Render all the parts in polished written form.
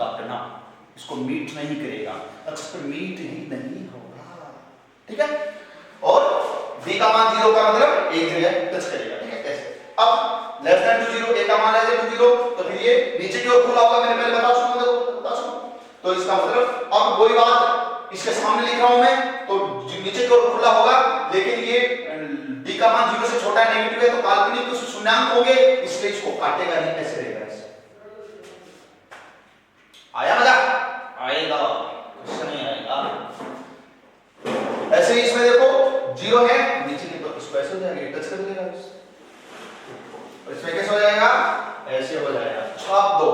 काटना, इसको मीट नहीं करेगा, अक्सर मीट ही नहीं होगा, ठीक है। और b का मान 0 का मतलब एक जगह टच करेगा, ठीक है। कैसे? अब लेस देन टू 0, a का मान लेस देन टू 0, तो फिर ये नीचे की ओर खुला होगा, मैंने पहले बता चुका हूं, देखो बता चुका हूं। तो इसका मतलब अब वही बात इसके सामने लिख रहा हूं मैं, तो नीचे की ओर खुला होगा, लेकिन ये d का मान 0 से छोटा है, नेगेटिव है, तो काल्पनिक कुछ शून्यांक होंगे, इसलिए इसको काटेगा नहीं, ऐसे रहेगा ऐसे। आया मजा? आएगा, कुछ नहीं आएगा। ऐसे ही इसमें देखो 0 है, नीचे की तो इसको ऐसे हो जाएगा, टच कर देगा, और इसमें कैसे हो जाएगा? ऐसे हो जाएगा, छाप दो,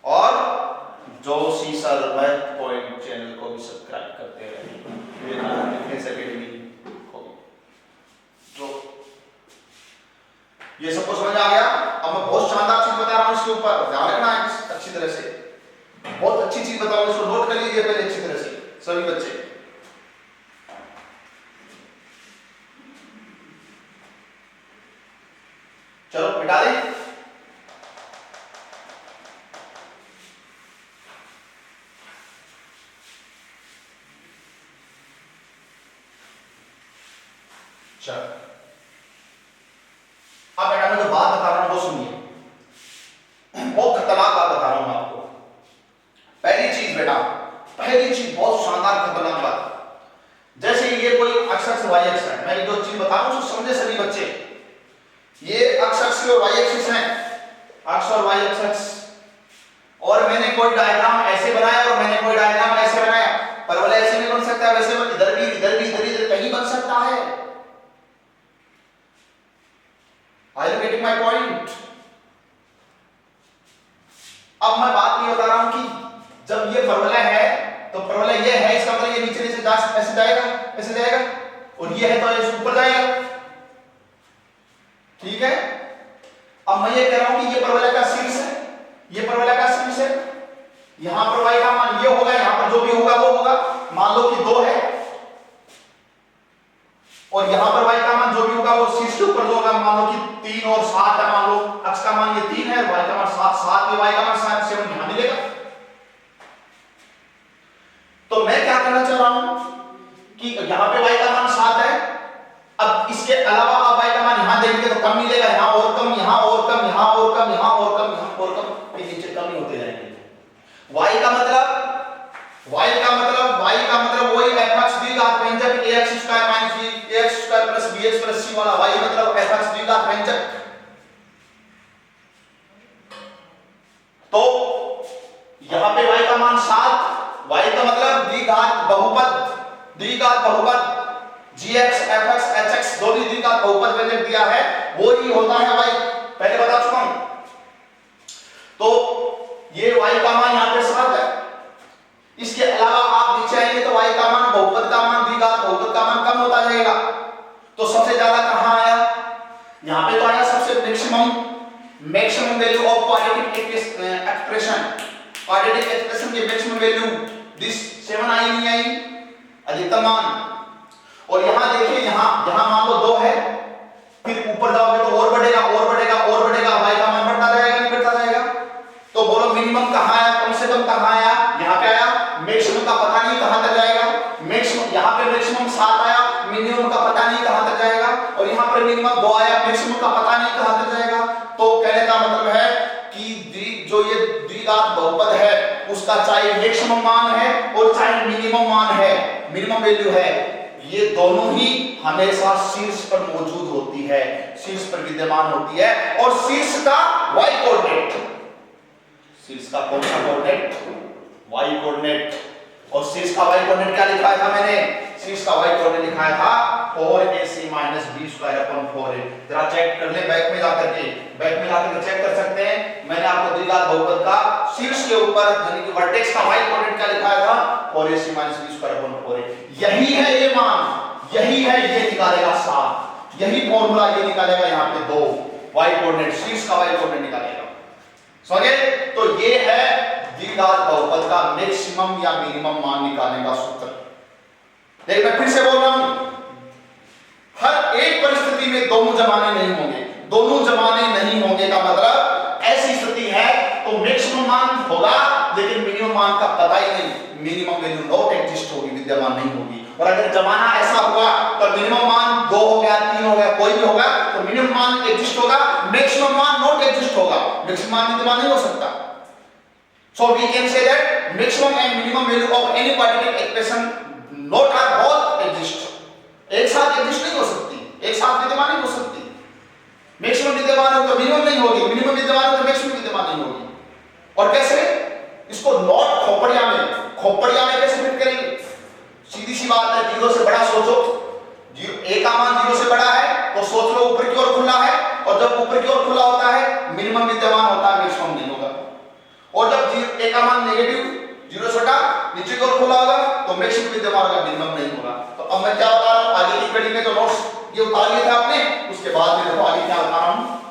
और जो सीसर मैथ पॉइंट चैनल को भी सब्सक्राइब करते रहे, विवेकानंद फिटनेस एकेडमी को। तो ये सबको समझ आ गया। अब मैं बहुत शानदार चीज बता रहा हूं, इसके ऊपर ध्यान रखना है अच्छी तरह से, बहुत अच्छी चीज बताऊंगा, इसको नोट कर लीजिए पहले अच्छी तरह से सभी बच्चे। चलो मिटा दें। चलो अब बेटा मैं जो बात बता रहा हूं वो सुनिए, बहुत खतरनाक बात बता रहा हूं मैं आपको। पहली चीज बेटा, पहली चीज बहुत शानदार खतरनाक बात, जैसे ये कोई एक्स एक्सिस वाई एक्सिस है, मैं जो चीज बता रहा हूं उसको समझे सभी बच्चे। ये एक्स एक्सिस और वाई एक्सिस है, एक्स और वाई एक्सिस, और मैंने कोई डायग्राम ऐसे बनाया और मैंने कोई डायग्राम ऐसे बनाया, पर वाला ऐसे नहीं बन सकता, वैसे इधर भी इधर भी इधर इधर कहीं बन सकता है। Are you getting my point? अब मैं बात ये बता रहा हूं कि जब ये फॉर्मूला है तो फॉर्मूला ये है, इसका मतलब ये नीचे नीचे ऐसे जाएगा, ऐसे जाएगा, और ये है तो ये ऊपर जाएगा, ठीक है। अब मैं ये कह रहा हूं कि ये फॉर्मूला का शीर्ष है, ये फॉर्मूला का शीर्ष है, यहां पर y का मान ये होगा, यहां पर जो भी होगा वो होगा, मान लो कि 2 है, और यहां पर y का मान जो भी होगा वो शीर्ष के ऊपर जो होगा, मान लो कि 3 और 7 है, मान लो x का मान ये 3 है, y का मान 7 है, y का मान 7 यहां मिलेगा। तो मैं क्या कहना चाह रहा हूं कि यहां पे y का मान 7 है, अब इसके अलावा आप y का मान यहां देखेंगे तो कम मिलेगा, यहां और कम, यहां और कम, यहां और कम, यहां और कम, यहां और कम, ये नीचे कम ही होते जाएंगे। y का मतलब वही fx द्विघात व्यंजक ax square minus b ax square plus bx plus c वाला, y मतलब fx द्विघात व्यंजक। तो यहां पे y का मान 7, y का मतलब द्विघात बहुपद gx fx hx दो भी द्विघात बहुपद व्यंजक दिया है, वो ही होता है y, पहले बता चुका हूं। तो ये y का मान यहां पे 7 है, इसके अलावा आप नीचे आएंगे तो y का मान बहुपद का मान द्विघात बहुपद का मान कम होता जाएगा। तो सबसे ज्यादा कहां आया? यहां पे तो आया सबसे maximum value of quadratic expression की मैक्सिमम वैल्यू दिस 7 आई नहीं आई, अधिकतम मान। और यहां देखिए, यहां मान लो 2 है, फिर ऊपर जाओगे तो और बढ़ेगा और बढ़ेगा और बढ़ेगा, y का मान बढ़ता जाएगा नहीं बढ़ता जाएगा। तो बोलो मिनिमम कहां आया, कम से कम कहां आया? यहां पे आया। मैक्सिमम का पता नहीं कहां तक जाएगा, मैक्सिमम यहां पे मैक्सिमम 7 आया, मिनिमम का पता नहीं कहां तक जाएगा, और यहां पर मिनिमम 2 आया, मैक्सिमम का पता नहीं कहां तक जाएगा। तो कहने का मतलब है कि जो ये द्विघात बहुपद है उसका चाहे मैक्सिमम मान है और चाहे मिनिमम मान है, मिनिमम वैल्यू है, ये दोनों ही हमेशा शीर्ष पर मौजूद होती है, शीर्ष पर विद्यमान होती है। और शीर्ष का y कोऑर्डिनेट, शीर्ष का कौन सा कोऑर्डिनेट? y coordinate. और शीर्ष का y कोऑर्डिनेट क्या लिखा था मैंने? शीर्ष का y कोऑर्डिनेट लिखाया था 4ac minus b square upon 4a। जरा चेक कर ले बैक में जाकर के चेक कर सकते हैं। मैंने आपको द्विघात बहुपद का शीर्ष के ऊपर यानी कि वर्टेक्स का y कोऑर्डिनेट क्या लिखाया था? 4ac minus b square upon 4a। यही है ये मान, यही है, ये निकालेगा 7, यही फॉर्मूला ये निकालेगा यहां पे 2 y कोऑर्डिनेट, शीर्ष का y कोऑर्डिनेट निकालेगा। समझे? तो ये है द्विघात बहुपद का मैक्सिमम या मिनिमम मान निकालने का सूत्र। देखिए मैं फिर से बोल रहा हूं, हर एक परिस्थिति में दोनों जमाने नहीं होंगे, दोनों जमाने नहीं होंगे का मतलब ऐसी स्थिति है तो मैक्सिमम मान होगा लेकिन मिनिमम मान का पता ही नहीं, मिनिमम वैल्यू नॉट एग्जिस्ट होगी, विद्यमान नहीं होगी। और अगर जमाना ऐसा हुआ तो मिनिमम मान 2 हो गया, 3 हो गया, कोई भी होगा तो मिनिमम मान एग्जिस्ट होगा, मैक्सिमम मान नॉट एग्जिस्ट होगा, मैक्सिमम मान विद्यमान नहीं हो सकता। So we can say that maximum and minimum value of any particular expression not are both exist, एक साथ एग्जिस्ट नहीं हो सकती, एक साथ विद्यमान नहीं हो सकती। मैक्सिमम विद्यमान हो तो मिनिमम नहीं होगी, मिनिमम विद्यमान हो तो मैक्सिमम विद्यमान नहीं होगी। और कैसे इसको नॉट खोपड़िया में कैसे फिट करेंगे? सीधी सी बात है, 0 से बड़ा सोचो, a का मान 0 से बड़ा है तो सोच लो ऊपर की ओर खुला है, और जब ऊपर की ओर खुला होता है मिनिमम विद्यमान होता है, मैक्सिमम नहीं होगा। और जब a का मान नेगेटिव 0 से छोटा नीचे की ओर खुला होगा तो मैक्सिमम विद्यमान होगा, मिनिमम नहीं होगा। तो अब मैं क्या बता रहा हूं, आगे की कड़ी में तो नोट्स ये उतार लिए थे आपने, उसके बाद में देखो आगे क्या बता रहा हूं।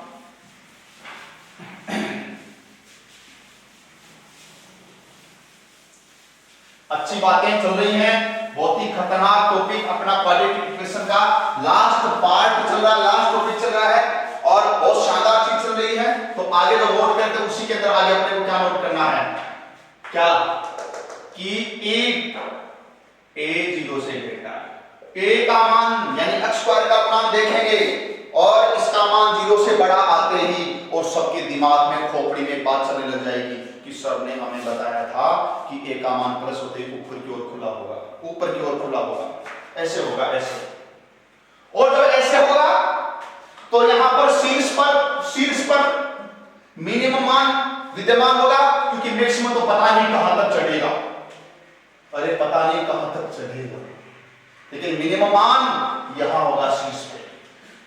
अच्छी बातें चल रही हैं, बहुत ही खतरनाक टॉपिक अपना क्वाड्रेटिक इक्वेशन का लास्ट पार्ट चल रहा है, लास्ट टॉपिक चल रहा है और बहुत शानदार चीज चल रही है। तो आगे जो नोट करते हैं उसी के अंदर आगे अपने को क्या नोट करना है, क्या कि a 0 से बेटा a का मान यानी x स्क्वायर का मान देखेंगे और इसका मान 0 से बड़ा आते ही और सबके दिमाग में खोपड़ी में बात चलने लग जाएगी कि सर ने हमें बताया था कि a का मान प्लस होते ही ऊपर की ओर खुला होगा, ऊपर की ओर खुला होगा, ऐसे होगा, ऐसे। और जब ऐसे होगा तो यहां पर शीर्ष पर मिनिमम मान विद्यमान होगा, क्योंकि मैक्सिमम तो पता नहीं कहां तक चढ़ेगा, अरे पता नहीं कहां तक चढ़ेगा, लेकिन मिनिमम मान यहां होगा शीर्ष पे।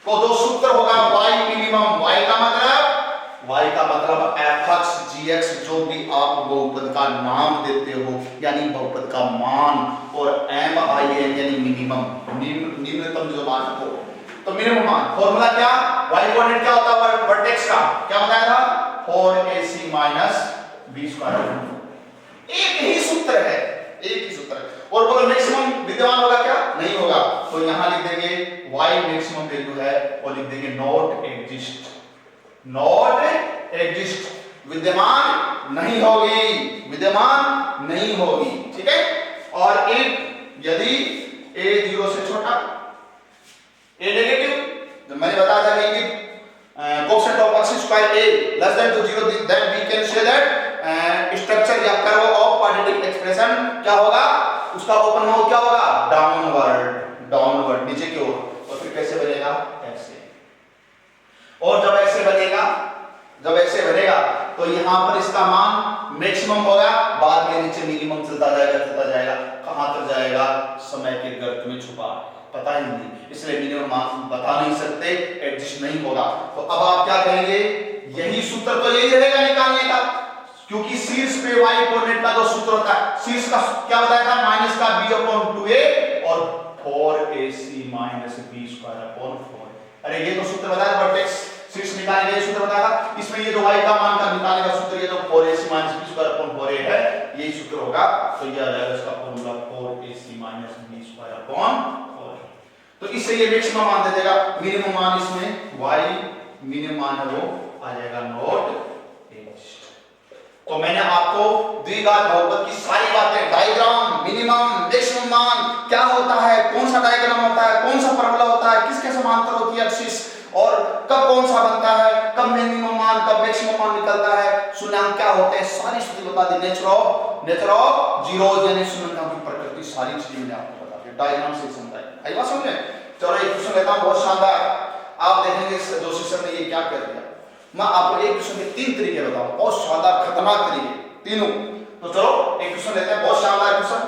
तो जो सूत्र होगा y मिनिमम, y का मतलब fx gx, जो भी आप बहुपद का नाम देते हो यानी बहुपद का मान, और min यानी मिनिमम, निम्नतम जो मान हो, तो मिनिमम मान। फॉर्मूला क्या, y कोऑर्डिनेट क्या होता है वर्टेक्स का, क्या बताया था 4ac - b स्क्वायर। एक ही सूत्र है, एक ही सूत्र है। और बोलो मैक्सिमम विद्यमान होगा क्या, नहीं होगा, तो यहां लिख देंगे y मैक्सिमम वैल्यू है और लिख देंगे नॉट एग्जिस्ट, विद्यमान नहीं होगी, विद्यमान नहीं होगी, ठीक है। और एक यदि a 0 से छोटा, a नेगेटिव, जब मैंने बताया था कि coefficient of x square a less than to 0, then we can say that structure या कर्व ऑफ क्वाड्रेटिक एक्सप्रेशन क्या होगा, उसका ओपन माउथ क्या होगा, डाउनवर्ड नीचे की ओर। तो फिर कैसे बनेगा, ऐसे। और जब ऐसे बनेगा तो यहां पर इसका मान मैक्सिमम होगा, बाद में नीचे मिनिमम चलता जाएगा, कहां तक जाएगा, समय के गर्त में छुपा, पता ही नहीं, इसलिए मिनिमम मान बता नहीं सकते, एडजस्ट नहीं होगा। तो अब आप क्या कहेंगे, यही सूत्र तो यही रहेगा निकालने का, क्योंकि शीर्ष पे y कोऑर्डिनेट का जो सूत्र होता है, शीर्ष का क्या बताया था, माइनस का b/2a और 4ac - b स्क्वायर अपॉन 4। अरे ये तो सूत्र बताया वर्टेक्स शीर्ष निकालने का, ये सूत्र बताया था, इसमें ये जो y का मान का निकालने का सूत्र ये जो 4ac - b square upon 4a है, यही सूत्र होगा। तो ये आ जाएगा इसका formula 4ac - b square upon 4। तो इससे ये मैक्सिमम मान दे देगा, मिनिमम मान इसमें y मिनिमम मान है वो आ जाएगा नॉट एग्जिस्ट। तो मैंने आपको द्विघात बहुपद की सारी बातें, डायग्राम, मिनिमम, मैक्सिमम मान क्या होता है, कौन सा डायग्राम होता है, कौन सा फार्मूला होता है, किसके समांतर होती है एक्सिस, और कब कौन सा बनता है, कब मिनिमम मान कब मैक्सिमम मान निकलता है, शून्यांक क्या होते हैं, सारी चीजें बता दी। नेचर ऑफ जीरोज यानी शून्याङ्कों की प्रकृति, सारी चीजें मैंने आपको बता दी, डायग्राम से समझाई। आई बात समझ में? चलो एक क्वेश्चन लेता हूं बहुत शानदार, आप देखेंगे जोशी सर ने ये क्या कर दिया। मैं आपको एक क्वेश्चन के 3 तरीके बताऊं, बहुत शानदार खतरनाक तरीके तीनों। तो चलो एक क्वेश्चन लेते हैं, बहुत शानदार क्वेश्चन,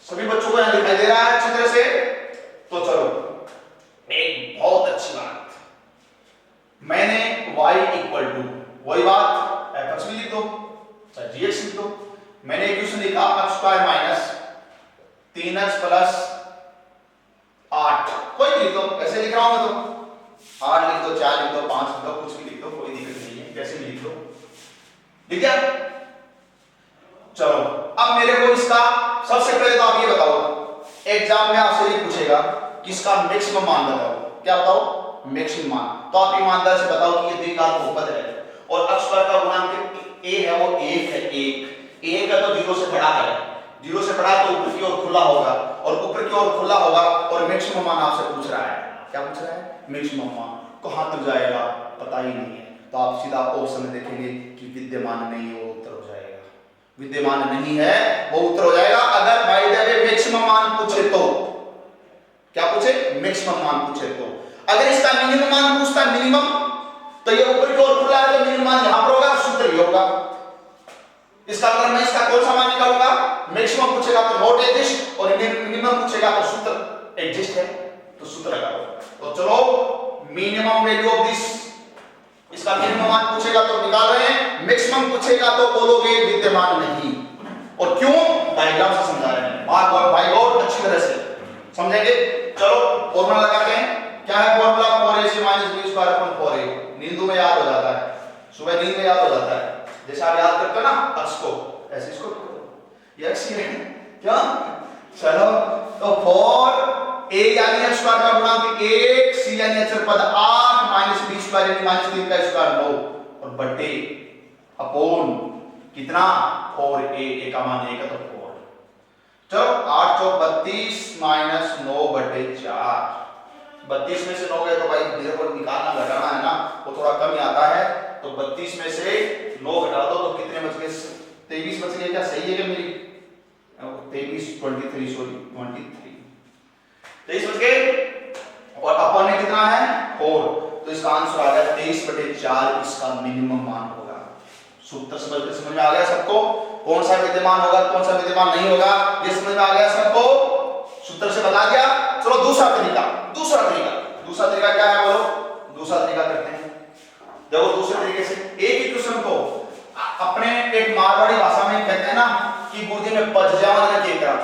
सभी बच्चों को यहां दिखाई दे रहा है अच्छी तरह से। तो चलो एक बहुत अच्छी बात, मैंने y इक्वल टू वही बात fx भी लिख दो चाहे gx लिख दो। मैंने एक क्वेश्चन लिखा x square minus 3x plus 8, कोई भी लिख दो, ऐसे लिख रहा हूं मैं, तो 8 लिख दो, 4 लिख दो, 5 लिख दो, कुछ भी लिख दो, कोई दिक्कत नहीं है, कैसे भी लिख दो, ठीक है। चलो अब मेरे को इसका सबसे पहले तो आप ये बताओ, एग्जाम में आपसे ये पूछेगा कि इसका मैक्सिमम मान बताओ, क्या बताओ, मैक्सिमम मान। तो आप ईमानदार से बताओ कि ये द्विघात बहुपद है और x स्क्वायर का गुणांक ए है वो एक है, एक है तो जीरो से बड़ा है, जीरो से बड़ा तो ऊपर की ओर खुला होगा, और ऊपर की ओर खुला होगा, और मैक्सिमम मान आपसे पूछ रहा है, क्या पूछ रहा है? मैक्सिमम मान कहां तक जाएगा पता ही नहीं है, तो आप सीधा ऑप्शन में देखेंगे कि विद्यमान नहीं है, वो उत्तर हो जाएगा। विद्यमान नहीं है वो उत्तर हो जाएगा। अगर बाय द वे मैक्सिमम मान पूछे तो, क्या पूछे? मैक्सिमम मान पूछे तो। अगर इसका मिनिमम मान पूछता है, मिनिमम, तो ये ऊपर की ओर खुला है तो मिनिमम मान यहां पर होगा, सूत्र ये होगा। इसका मतलब मैं इसका कौन सा मान निकालूंगा? मैक्सिमम पूछेगा तो नॉट एग्जिस्ट, और मिनिमम पूछेगा तो सूत्र एग्जिस्ट है, तो सूत्र लगाओ। तो चलो मिनिमम वैल्यू ऑफ दिस, इसका मिनिमम मान पूछेगा तो निकाल रहे हैं, मैक्सिमम पूछेगा तो बोलोगे विद्यमान नहीं। और क्यों? डायग्राम से समझा रहे हैं भाई, और अच्छी तरह से समझेंगे। चलो फॉर्मूला लगाते हैं। क्या है फॉर्मूला? 4ac - b² / 4a। नींद में याद हो जाता है, सुबह नींद में याद हो जाता है, जैसे आप याद करते हो ना अक्ष को, ऐसे इसको ये अक्ष है क्या? चलो तो 4a यानी x² का गुणांक 1, c यानी अक्षर पद 8 - b² यानी -3 का स्क्वायर 9, और बटे अपॉन कितना? 4a, a का मान 1 है तो 4। चलो 8 चौक 32 - 9 बटे 4। 32 में से 9 गए तो भाई मेरे को निकालना घटाना है ना, वो थोड़ा कम ही आता है, तो 32 में से 9 घटा दो तो कितने बच गए? 23 बच गए। क्या सही है क्या मेरी? 23 23 सॉरी 23 बच गए, और अपन में कितना है? 4, तो इसका आंसर आ गया 23/4 इसका मिनिमम मान होगा। सूत्र समझ में आ गया सबको? कौन सा विद्यमान होगा, कौन सा विद्यमान नहीं होगा, ये समझ में आ गया सबको? सूत्र से बता दिया। चलो दूसरा तरीका क्या है बोलो? दूसरा तरीका करते हैं। देखो दूसरे तरीके से एक ही क्वेश्चन को अपने एक मारवाड़ी भाषा में कहते हैं ना कि बुद्धि में पच जाओ ना केकरा,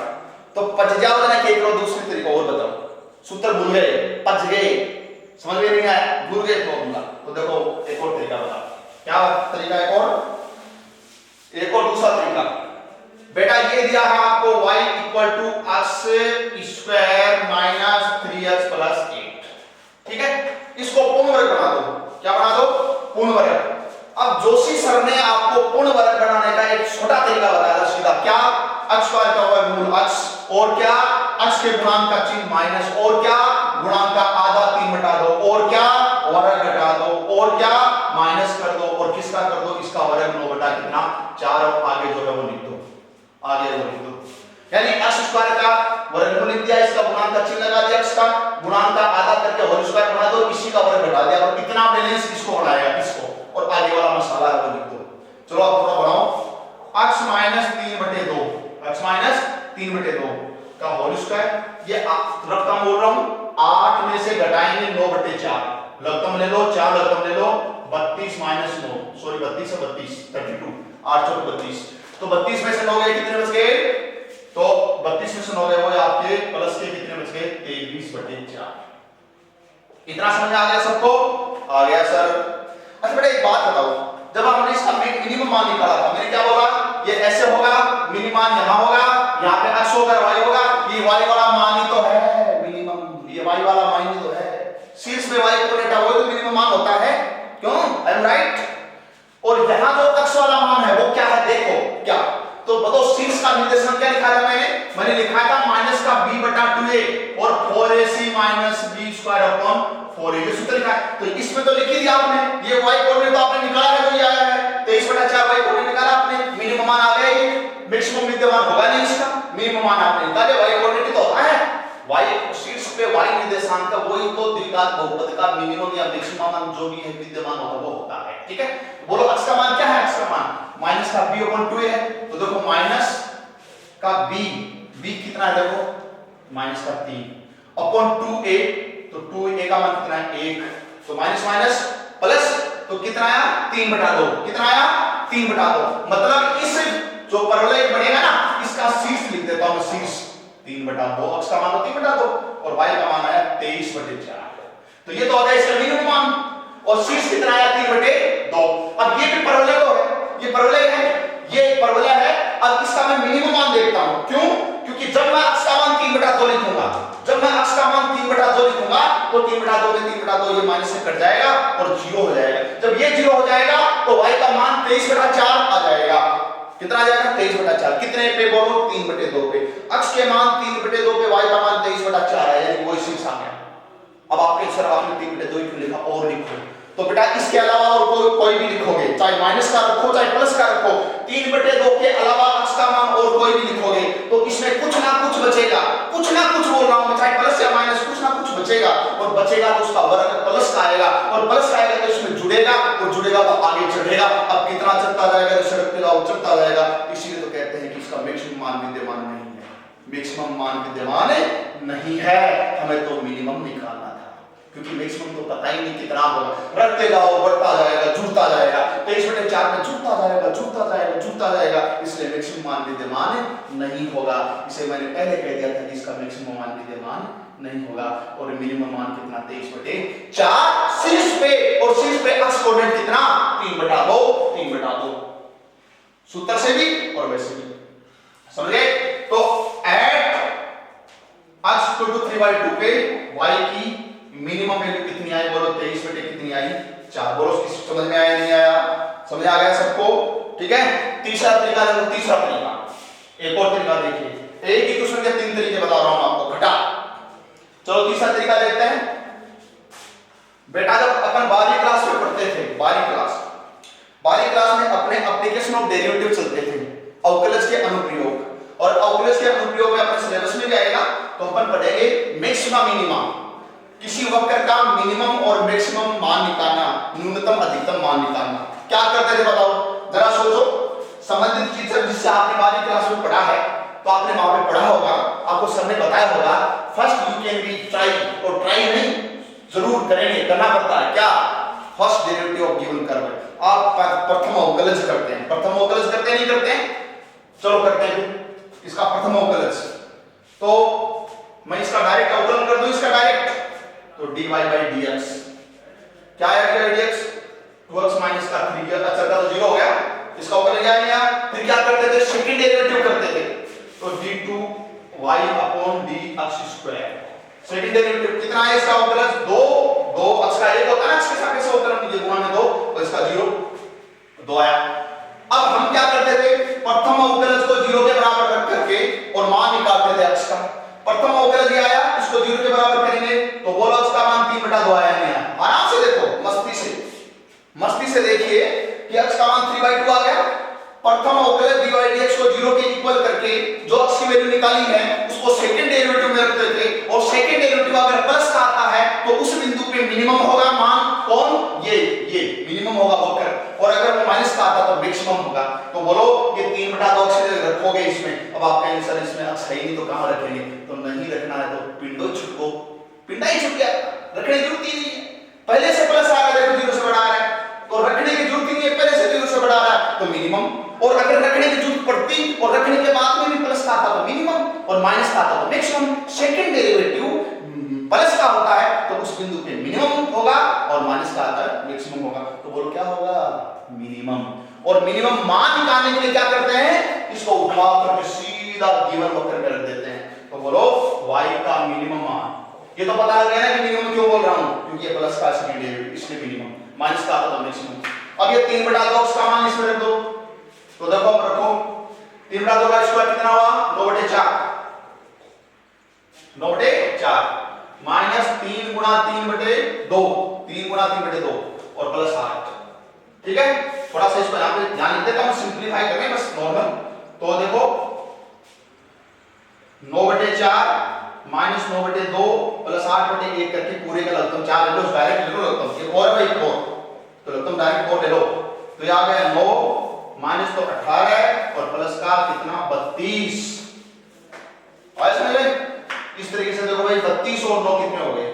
तो पच जाओ ना केकरो। दूसरे तरीका और बताओ, सूत्र भूल गए, पच गए, समझ में नहीं आया, भूल गए फॉर्मूला, तो देखो एक और तरीका बताओ। क्या तरीका? एक और दूसरा तरीका। बेटा ये दिया है आपको y = x² - 3x + 8, ठीक है? इसको पूर्ण वर्ग बना दो। क्या बना दो? पूर्ण वर्ग। अब जोशी सर ने आपको पूर्ण वर्ग बनाने का एक छोटा तरीका बताया सीधा। क्या? x² का वर्गमूल x, और क्या? x के गुणांक का चिन्ह माइनस, और क्या? गुणांक का आधा 3 बटा दो, और क्या? वर्ग घटा दो, और क्या? माइनस कर दो, और किसका कर दो? इसका वर्ग 9 बटा कितना? 4, और आगे जो है वो लिख दो, आगे वो लिख दो। यानी x² का वर्गमूल लिख दिया, इसका गुणांक का चिन्ह लगा दिया, x का गुणांक का आधा करके होल स्क्वायर बना दो, इसी का वर्ग घटा दिया, और कितना बैलेंस इसको बनाएगा, इसको, और आगे वाला मसाला है वो लिख दो। चलो अब थोड़ा बढ़ाओ। x - 3/2, x - 3/2 का होल स्क्वायर, ये रकम बोल रहा हूं, 8 में से घटाएंगे 9/4, लघुत्तम ले लो, 4 लघुत्तम ले लो, 32 - 9 सॉरी 32 से 32 32, 8 चौक 32, तो 32 में से 9 गए, कितने बच गए? तो 32 में से 9 गए वो आपके प्लस के कितने बच गए? 23/4। इतना समझ आ गया सबको? आ गया सर। अच्छा बेटा एक बात बताओ, जब हमने इसका मिनिमम मान निकाला था, मैंने क्या बोला? ये ऐसे होगा, मिनिमम यहां होगा, यहां पे x होगा, y होगा, ये y वाला मान ही तो है मिनिमम, ये y वाला मान ही तो है। शीर्ष में y कोऑर्डिनेट है, वो तो मिनिमम मान होता है, क्यों? I am right. और यहां जो x वाला मान है वो क्या है? देखो क्या, तो बताओ शीर्ष का निर्देशांक क्या लिखा था मैंने लिखा था -b/2a और 4ac - b² / 4a, ये सूत्र लिखा है। तो इसमें तो लिख ही दिया आपने, ये y कोऑर्डिनेट तो आपने निकाला है, वही आया है 23/4 y कोऑर्डिनेट निकाला आपने, मिनिमम मान आ गया, ये मैक्सिमम विद्यमान होगा नहीं, इसका मिनिमम मान आपने निकाले, y कोऑर्डिनेट तो होता है, y शीर्ष पे y निर्देशांक का वही तो द्विघात बहुपद का मिनिमम या मैक्सिमम मान जो भी है विद्यमान होता वो होता है, ठीक है? बोलो x का मान क्या है? x का मान माइनस का b/2a है, तो देखो माइनस का b कितना है? देखो माइनस का 3 अपॉन 2a, तो 2a का मान कितना है? 1, तो माइनस माइनस प्लस, तो कितना आया? 3/2, कितना आया? 3/2, मतलब इस जो परवलय बनेगा ना, इसका शीर्ष लिख देता हूं, शीर्ष 3/2, x का मान तो 3/2 और y का मान आया 23/4, तो ये तो हो गया इसका मिनिमम मान, और शीर्ष कितना आया? 3/2। अब ये भी परवलय तो है, ये परवलय है, ये परवलय है। अब इसका मैं मिनिमम मान देखता हूं, क्यों? क्योंकि जब मैं x का मान 3/2 लिखूंगा, जब मैं x का मान 3/2 लिखूंगा तो 3/2 में 3/2 ये माइनस से कट जाएगा और 0 हो जाएगा। जब ये 0 हो जाएगा तो y का मान 23/4 आ जाएगा। कितना आ जाएगा? 23/4। कितने पे बोलो? 3/2 पे। x के मान 3/2 पे, y का मान 23/4 है, यानी वो इसी आ गया। अब आपके सर आपने 3/2 क्यों लिखा? और लिखो तो बेटा इसके अलावा और कोई भी लिखोगे, चाहे माइनस का रखो चाहे प्लस का रखो, 3/2 के अलावा x का मान और कोई भी लिखोगे तो इसमें कुछ ना कुछ बचेगा, कुछ ना कुछ बोल रहा हूं मैं, चाहे प्लस या माइनस, कुछ ना कुछ बचेगा। और बचेगा तो उसका वर्ग प्लस का आएगा, और प्लस का आएगा तो इसमें जुड़ेगा, और जुड़ेगा तो आगे चढ़ेगा। अब कितना चढ़ता जाएगा? तो सड़क पे जाओ चढ़ता जाएगा। इसीलिए तो कहते हैं कि इसका मैक्सिमम मान विद्यमान नहीं है, मैक्सिमम मान विद्यमान नहीं है, हमें तो मिनिमम निकालना था, क्योंकि मैक्सिमम तो पता ही नहीं कितना होगा। रखते जाओ बढ़ता जाएगा, जुड़ता जाएगा, 23/4 में जुड़ता जाएगा, जुड़ता जाएगा, जुड़ता जाएगा, इसलिए मैक्सिमम मान विद्यमान नहीं होगा। इसे मैंने पहले कह दिया था कि इसका मैक्सिमम मान विद्यमान नहीं होगा। और मिनिमम मान कितना? 23/4 शीर्ष पे, और शीर्ष पे x कोऑर्डिनेट कितना? 3/2, 3/2 सूत्र से भी और वैसे भी, समझ गए? तो एट x = 3/2 पे y की मिनिमम वैल्यू कितनी आई? बोलो 23 कितनी आई? 4। बोलो समझ में आया नहीं आया? समझ आ गया सबको? ठीक है। तीसरा तरीका देखो, तीसरा तरीका, एक और तरीका देखिए, एक ही क्वेश्चन के 3 तरीके बता रहा हूं आपको, घटा। चलो तीसरा तरीका देखते हैं। बेटा जब अपन 12वीं क्लास में पढ़ते थे, 12वीं क्लास में अपने एप्लीकेशन ऑफ डेरिवेटिव चलते थे, अवकलज के अनुप्रयोग, और अवकलज के अनुप्रयोग में अपने सिलेबस में भी आएगा। तो अपन पढ़ेंगे मैक्सिमा मिनिमा, किसी वक्र का मिनिमम और मैक्सिमम मान निकालना, न्यूनतम अधिकतम मान निकालना। क्या करते थे बताओ जरा सोचो। संबंधित चीज जिससे आपने 12वीं क्लास में पढ़ा है, तो आपने वहां पे पढ़ा होगा, आपको सर ने बताया होगा, first you can be try, और ट्राई नहीं जरूर करेंगे, करना पड़ता है क्या? First derivative of given curve आप प्रथम अवकलज करते हैं। प्रथम अवकलज करते नहीं करते हैं? चलो करते हैं इसका प्रथम अवकलज। तो मैं इसका डायरेक्ट अवकलन कर दूं, इसका डायरेक्ट, तो dy by dx क्या है? dx 2x minus का 3 का चलता तो 0 हो गया, इसका अवकलन क्या है? फिर क्या करते थे? सेकंड डेरिवेटिव करते थे, तो d2y upon dx²। Second derivative कितना है इसका अवकलन? 2 x का 1 होता है, x के साथ कैसे अवकलन? ये गुणा में 2 और इसका 0, 2 आया। अब हम क्या करते थे? प्रथम अवकलज को 0 के बराबर रख करके और मान निकालते थे x का। प्रथम अवकलज ये आया, इसको 0 के बराबर करेंगे तो बोलो इसका मान 3/2 आया नहीं आया? आराम से देखो, मस्ती से देखिए कि x का मान 3/2 आ गया। प्रथम अवकलज dy dx को 0 के इक्वल करके जो x की वैल्यू निकाली है उसको सेकंड डेरिवेटिव में रखते थे, और सेकंड डेरिवेटिव अगर प्लस का आता है तो उस बिंदु पे मिनिमम होगा मान, कौन? ये मिनिमम होगा वक्र, और अगर वो माइनस का आता तो मैक्सिमम होगा। तो बोलो ये 3/2 से रखोगे इसमें। अब आप कहेंगे सर इसमें x है ही नहीं तो कहां रखेंगे? तो नहीं रखना है तो पिंडो छुटको, पिंडा ही छूट गया, रखने की जरूरत ही नहीं है। पहले से प्लस आ रहा है, देखो 0 से बढ़ा रहा है, तो रखने की जरूरत ही नहीं है, पहले से 0 से बढ़ा रहा है तो मिनिमम। और अगर रखने की जरूरत पड़ती और रखने के बाद में भी प्लस का आता तो मिनिमम, और माइनस का आता तो मैक्सिमम। सेकंड डेरिवेटिव प्लस का होता है तो उस बिंदु पे मिनिमम होगा, और माइनस का आता है मैक्सिमम होगा। तो बोलो क्या होगा? मिनिमम। और मिनिमम मान निकालने के लिए क्या करते हैं? इसको उठा करके सीधा गिवन वक्र में रख देते हैं। तो बोलो y का मिनिमम मान, ये तो पता लग गया ना कि मिनिमम क्यों बोल रहा हूं, क्योंकि ये प्लस का सेकंड डेरिवेटिव, इसलिए मिनिमम, माइनस का आता तो मैक्सिमम। अब ये 3/2 का मान इसमें रख दो, तो देखो रखो 3/2 का स्क्वायर कितना हुआ? 9/4, 9/4 माइनस 3 गुणा 3/2, 3 गुणा 3/2 और प्लस 8। ठीक है, थोड़ा सा इसको यहां पे ध्यान देते हैं, हम सिंपलीफाई करें बस नॉर्मल। तो देखो 9/4 माइनस 9/2 प्लस 8/1 करके पूरे का लगभग 4 ले लो, डायरेक्ट ले लो लगभग, ये 4/4 तो लगभग डायरेक्ट 4 ले लो, तो ये आ गया 9 माइनस तो 18 और प्लस का कितना? 32। और समझ गए? इस तरीके से देखो भाई 32 और 9 कितने हो गए?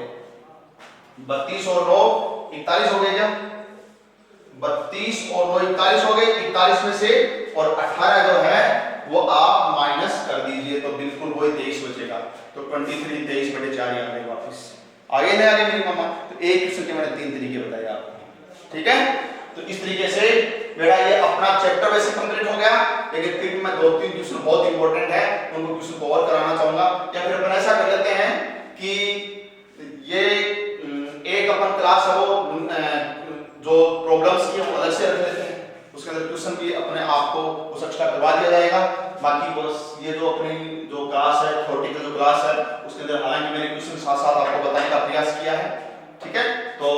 32 और 9 41 हो गए क्या? 32 और 9 41 हो गए। 41 में से और 18 जो है वो आप माइनस कर दीजिए तो बिल्कुल वही 23 बचेगा। तो 23 23/4 आ गए वापस। आगे नहीं आ गए मेरी मम्मा? तो एक क्वेश्चन के मैंने 3 तरीके बताए आपको, ठीक है। तो इस तरीके से मेरा ये अपना चैप्टर वैसे कंप्लीट हो गया, लेकिन फिर मैं 2-3 क्वेश्चन बहुत इंपॉर्टेंट है उनको क्वेश्चन को और कराना चाहूंगा। या फिर अपन ऐसा कर लेते हैं कोर्स एक्स्ट्रा करवा दिया जाएगा। बाकी बस ये जो अपनी जो क्लास है, थ्योरेटिकल जो क्लास है, उसके अंदर हालांकि मैंने क्वेश्चन साथ साथ आपको बताने का प्रयास किया है, ठीक है। तो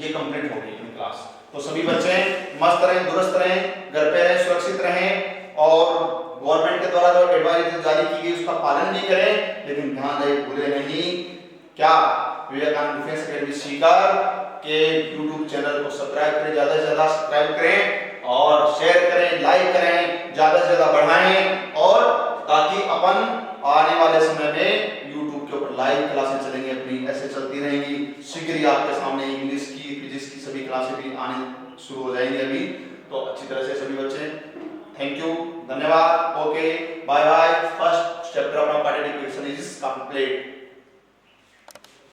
ये कंप्लीट हो गई अपनी क्लास। तो सभी बच्चे मस्त रहें, दुरुस्त रहें, घर पे रहें, सुरक्षित रहें और गवर्नमेंट के द्वारा जो एडवाइजरी जारी की गई उसका पालन भी करें, लेकिन ध्यान रहे भूले नहीं क्या, विवेकानंद डिफेंस अकेडमी सीकर के YouTube चैनल को सब्सक्राइब करें, ज्यादा से ज्यादा सब्सक्राइब करें और शेयर करें, लाइक करें, ज्यादा से ज्यादा बढ़ाएं, और ताकि अपन आने वाले समय में YouTube के ऊपर लाइव क्लासेस चलेंगी अपनी, ऐसे चलती रहेंगी। शीघ्र ही आपके सामने इंग्लिश की, फिजिक्स की सभी क्लासेस भी आने शुरू हो जाएंगी अभी। तो अच्छी तरह से सभी बच्चे, थैंक यू, धन्यवाद, okay, bye bye. First chapter of quadratic equation is complete.